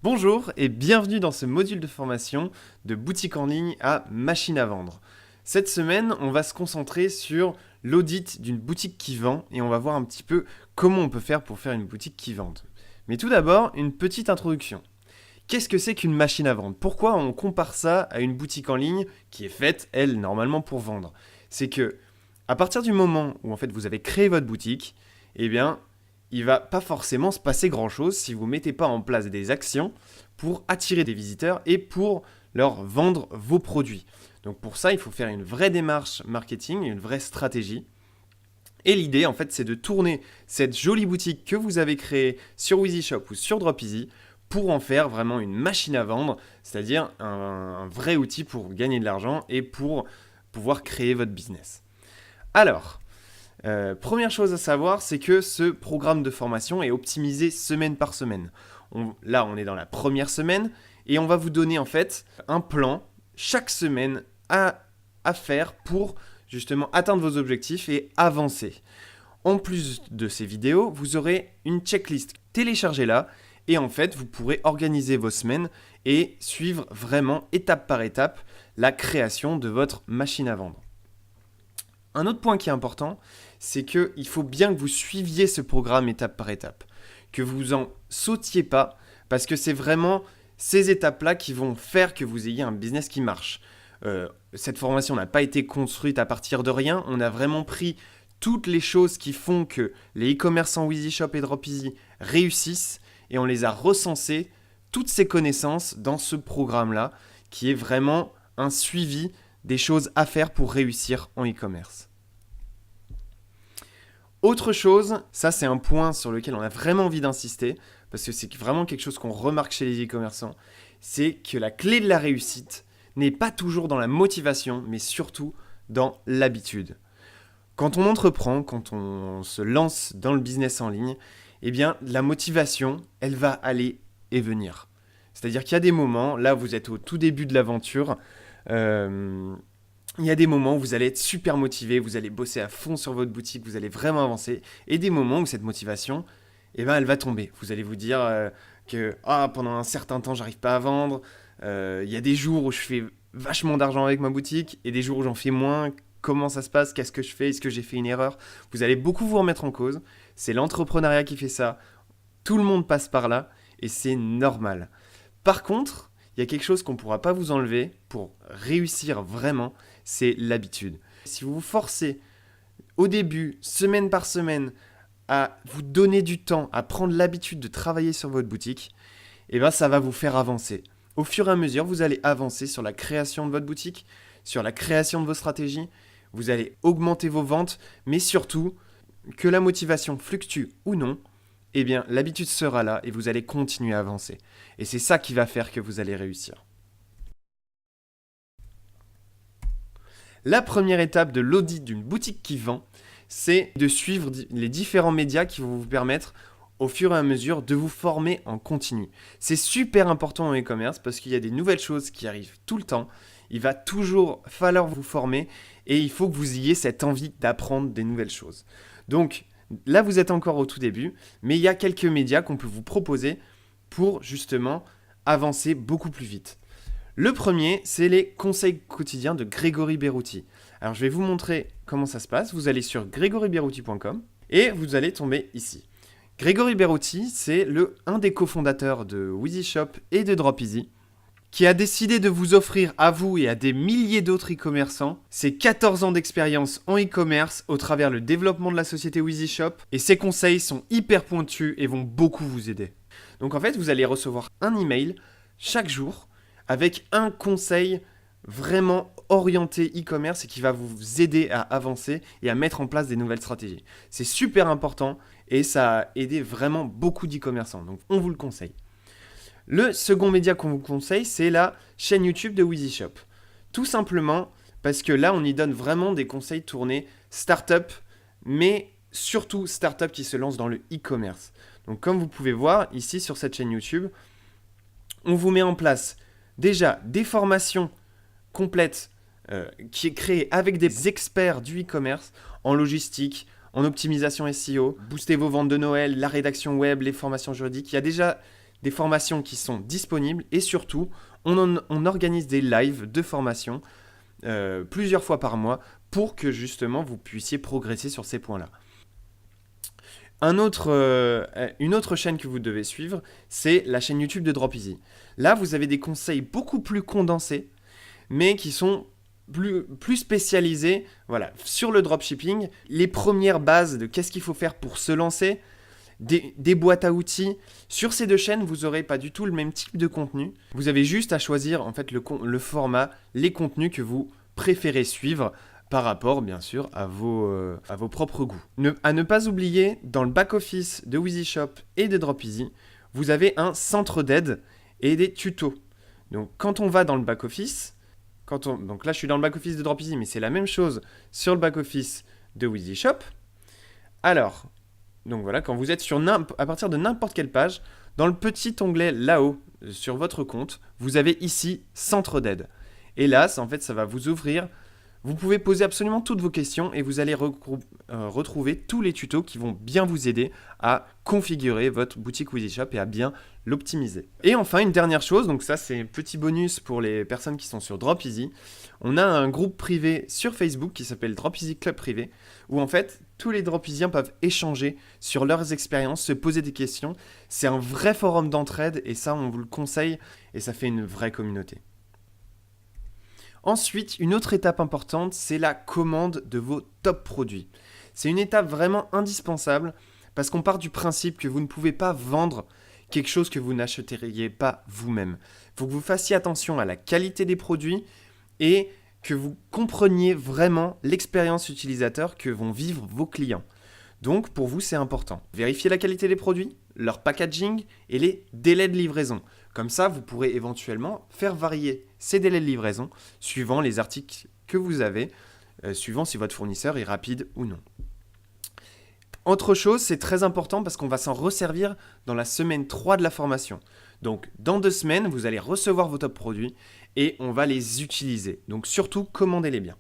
Bonjour et bienvenue dans ce module de formation de boutique en ligne à machine à vendre. Cette semaine, on va se concentrer sur l'audit d'une boutique qui vend et on va voir un petit peu comment on peut faire pour faire une boutique qui vende. Mais tout d'abord, une petite introduction. Qu'est-ce que c'est qu'une machine à vendre? Pourquoi on compare ça à une boutique en ligne qui est faite, elle, normalement pour vendre? C'est que à partir du moment où en fait vous avez créé votre boutique, eh bien, il va pas forcément se passer grand-chose si vous ne mettez pas en place des actions pour attirer des visiteurs et pour leur vendre vos produits. Donc pour ça, il faut faire une vraie démarche marketing, une vraie stratégie. Et l'idée, en fait, c'est de tourner cette jolie boutique que vous avez créée sur WheezyShop ou sur DropEasy pour en faire vraiment une machine à vendre, c'est-à-dire un vrai outil pour gagner de l'argent et pour pouvoir créer votre business. Alors, première chose à savoir, c'est que ce programme de formation est optimisé semaine par semaine. Là, on est dans la première semaine et on va vous donner en fait un plan chaque semaine à faire pour justement atteindre vos objectifs et avancer. En plus de ces vidéos, vous aurez une checklist. Téléchargez-la et en fait, vous pourrez organiser vos semaines et suivre vraiment étape par étape la création de votre machine à vendre. Un autre point qui est important, c'est qu'il faut bien que vous suiviez ce programme étape par étape, que vous en sautiez pas, parce que c'est vraiment ces étapes-là qui vont faire que vous ayez un business qui marche. Cette formation n'a pas été construite à partir de rien, on a vraiment pris toutes les choses qui font que les e-commerçants WheezyShop et DropEasy réussissent, et on les a recensées, toutes ces connaissances, dans ce programme-là, qui est vraiment un suivi des choses à faire pour réussir en e-commerce. Autre chose, ça c'est un point sur lequel on a vraiment envie d'insister, parce que c'est vraiment quelque chose qu'on remarque chez les e-commerçants, c'est que la clé de la réussite n'est pas toujours dans la motivation, mais surtout dans l'habitude. Quand on entreprend, quand on se lance dans le business en ligne, eh bien la motivation, elle va aller et venir. C'est-à-dire qu'il y a des moments, là vous êtes au tout début de l'aventure, il y a des moments où vous allez être super motivé, vous allez bosser à fond sur votre boutique, vous allez vraiment avancer, et des moments où cette motivation, eh ben, elle va tomber. Vous allez vous dire que pendant un certain temps, j'arrive pas à vendre. Il y a des jours où je fais vachement d'argent avec ma boutique, et des jours où j'en fais moins. Comment ça se passe? Qu'est-ce que je fais? Est-ce que j'ai fait une erreur? Vous allez beaucoup vous remettre en cause. C'est l'entrepreneuriat qui fait ça. Tout le monde passe par là, et c'est normal. Par contre, il y a quelque chose qu'on ne pourra pas vous enlever pour réussir vraiment, c'est l'habitude. Si vous vous forcez au début, semaine par semaine, à vous donner du temps, à prendre l'habitude de travailler sur votre boutique, eh ben ça va vous faire avancer. Au fur et à mesure, vous allez avancer sur la création de votre boutique, sur la création de vos stratégies, vous allez augmenter vos ventes, mais surtout, que la motivation fluctue ou non, eh bien l'habitude sera là et vous allez continuer à avancer. Et c'est ça qui va faire que vous allez réussir. La première étape de l'audit d'une boutique qui vend, c'est de suivre les différents médias qui vont vous permettre au fur et à mesure de vous former en continu. C'est super important en e-commerce parce qu'il y a des nouvelles choses qui arrivent tout le temps. Il va toujours falloir vous former et il faut que vous ayez cette envie d'apprendre des nouvelles choses. Donc là, vous êtes encore au tout début, mais il y a quelques médias qu'on peut vous proposer pour justement avancer beaucoup plus vite. Le premier, c'est les conseils quotidiens de Grégory Berruti. Alors, je vais vous montrer comment ça se passe. Vous allez sur gregoryberruti.com et vous allez tomber ici. Grégory Berruti, c'est un des cofondateurs de WheezyShop et de DropEasy qui a décidé de vous offrir à vous et à des milliers d'autres e-commerçants ses 14 ans d'expérience en e-commerce au travers le développement de la société WheezyShop, et ses conseils sont hyper pointus et vont beaucoup vous aider. Donc en fait, vous allez recevoir un email chaque jour avec un conseil vraiment orienté e-commerce et qui va vous aider à avancer et à mettre en place des nouvelles stratégies. C'est super important et ça a aidé vraiment beaucoup d'e-commerçants, donc on vous le conseille. Le second média qu'on vous conseille, c'est la chaîne YouTube de WheezyShop. Tout simplement parce que là, on y donne vraiment des conseils tournés start-up, mais surtout start-up qui se lancent dans le e-commerce. Donc comme vous pouvez voir ici sur cette chaîne YouTube, on vous met en place déjà des formations complètes qui est créée avec des experts du e-commerce en logistique, en optimisation SEO, booster vos ventes de Noël, la rédaction web, les formations juridiques. Il y a déjà des formations qui sont disponibles et surtout, on organise des lives de formation plusieurs fois par mois pour que justement vous puissiez progresser sur ces points-là. Une autre chaîne que vous devez suivre, c'est la chaîne YouTube de Dropeasy. Là, vous avez des conseils beaucoup plus condensés, mais qui sont plus spécialisés sur le dropshipping, les premières bases de qu'est-ce qu'il faut faire pour se lancer, des boîtes à outils. Sur ces deux chaînes, vous n'aurez pas du tout le même type de contenu. Vous avez juste à choisir en fait le format, les contenus que vous préférez suivre par rapport, bien sûr, à vos propres goûts. À ne pas oublier, dans le back-office de WheezyShop et de Dropeasy, vous avez un centre d'aide et des tutos. Donc, quand on va dans le back-office, donc là, je suis dans le back-office de Dropeasy, mais c'est la même chose sur le back-office de WheezyShop. Alors, donc voilà, quand vous êtes à partir de n'importe quelle page, dans le petit onglet là-haut, sur votre compte, vous avez ici « Centre d'aide ». Et là, en fait, ça va vous ouvrir. Vous pouvez poser absolument toutes vos questions et vous allez retrouver tous les tutos qui vont bien vous aider à configurer votre boutique WheezyShop et à bien l'optimiser. Et enfin, une dernière chose, donc ça c'est un petit bonus pour les personnes qui sont sur Dropeasy. On a un groupe privé sur Facebook qui s'appelle Dropeasy Club Privé, où en fait tous les Dropeasyens peuvent échanger sur leurs expériences, se poser des questions. C'est un vrai forum d'entraide et ça on vous le conseille et ça fait une vraie communauté. Ensuite, une autre étape importante, c'est la commande de vos top produits. C'est une étape vraiment indispensable parce qu'on part du principe que vous ne pouvez pas vendre quelque chose que vous n'achèteriez pas vous-même. Il faut que vous fassiez attention à la qualité des produits et que vous compreniez vraiment l'expérience utilisateur que vont vivre vos clients. Donc, pour vous, c'est important. Vérifiez la qualité des produits, leur packaging et les délais de livraison. Comme ça, vous pourrez éventuellement faire varier ces délais de livraison suivant les articles que vous avez, suivant si votre fournisseur est rapide ou non. Autre chose, c'est très important parce qu'on va s'en resservir dans la semaine 3 de la formation. Donc, dans 2 semaines, vous allez recevoir vos top produits et on va les utiliser. Donc, surtout, commandez-les bien.